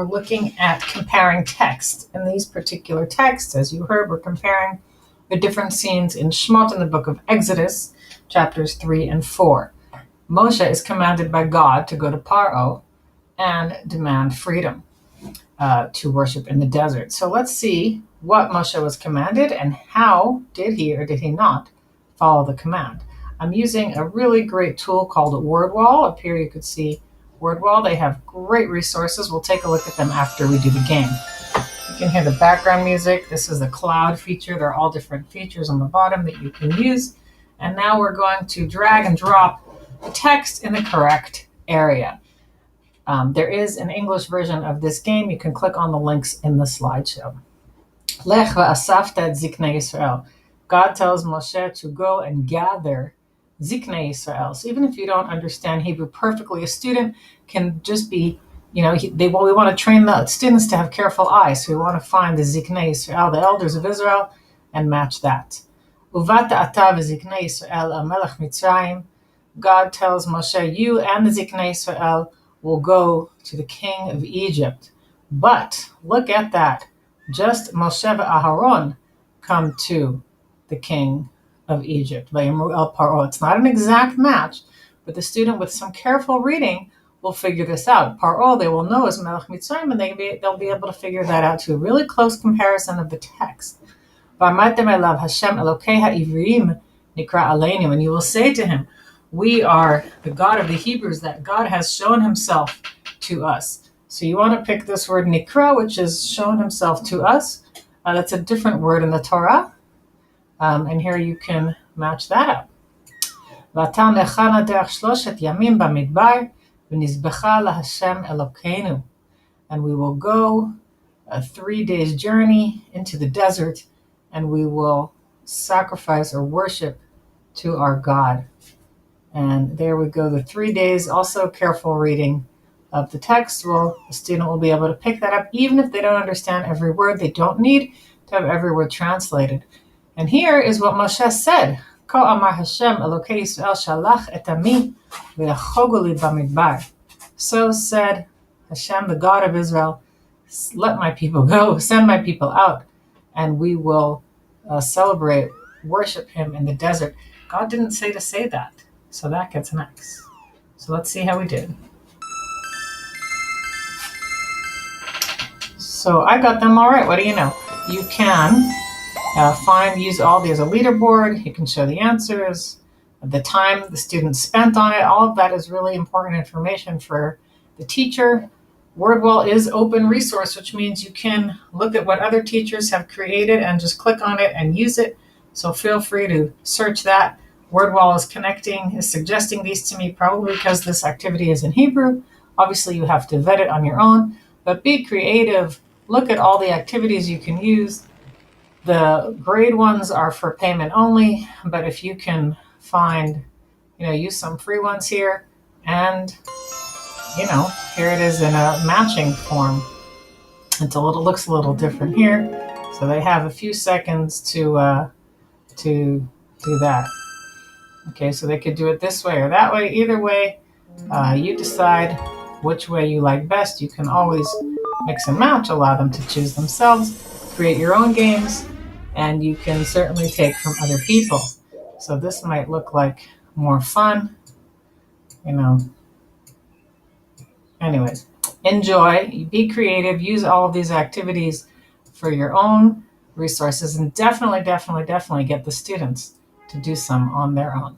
we're looking at comparing text. In these particular texts, as you heard, we're comparing the different scenes in Shemot in the book of Exodus, chapters 3 and 4. Moshe is commanded by God to go to Paro and demand freedom to worship in the desert. So let's see what Moshe was commanded and how did he or did he not follow the command. I'm using a really great tool called Wordwall. Up here you could see Wordwall. They have great resources. We'll take a look at them after we do the game. You can hear the background music. This is the cloud feature. There are all different features on the bottom that you can use. And now we're going to drag and drop the text in the correct area. There is an English version of this game. You can click on the links in the slideshow. Lech va'asafta et ziknei Yisrael. God tells Moshe to go and gather Ziknei Yisrael. So even if you don't understand Hebrew perfectly, a student can just be, we want to train the students to have careful eyes. So we want to find the Ziknei Yisrael, the elders of Israel, and match that. Uvata ata v'ziknei Yisrael el melech Mitzrayim. God tells Moshe, you and the Ziknei Yisrael will go to the king of Egypt. But look at that. Just Moshe and Aharon come to the king of Egypt. Vayimru el Paro. It's not an exact match, but the student with some careful reading will figure this out. Paro, they will know is Melech Mitzrayim, and they'll be able to figure that out to a really close comparison of the text. V'amartem elav Hashem Elokei ha'ivrim nikra aleinu. And you will say to him, we are the God of the Hebrews, that God has shown himself to us. So you want to pick this word nikra, which is shown himself to us. That's a different word in the Torah. And here you can match that up. And we will go a 3 days journey into the desert, and we will sacrifice or worship to our God. And there we go, the 3 days. Also careful reading of the text. The student will be able to pick that up even if they don't understand every word. They don't need to have every word translated. And here is what Moshe said. Ko amar Hashem Elokei Yisrael shalach et ami v'yachogu li bamidbar. So said Hashem, the God of Israel, let my people go, send my people out, and we will celebrate, worship him in the desert. God didn't say to say that, so that gets an X. So let's see how we did. So I got them all right. What do you know? You can use all there's a leaderboard. You can show the answers, the time the students spent on it. All of that is really important information for the teacher. Wordwall is open resource, which means you can look at what other teachers have created and just click on it and use it. So feel free to search that. Wordwall is suggesting these to me probably because this activity is in Hebrew. Obviously you have to vet it on your own, but be creative. Look at all the activities you can use. The grade ones are for payment only, but if you can find, use some free ones here, and, here it is in a matching form. Looks a little different here. So they have a few seconds to do that. Okay, so they could do it this way or that way. Either way, you decide which way you like best. You can always mix and match, allow them to choose themselves, create your own games, and you can certainly take from other people. So this might look like more fun, Anyways, enjoy, be creative, use all of these activities for your own resources, and definitely get the students to do some on their own.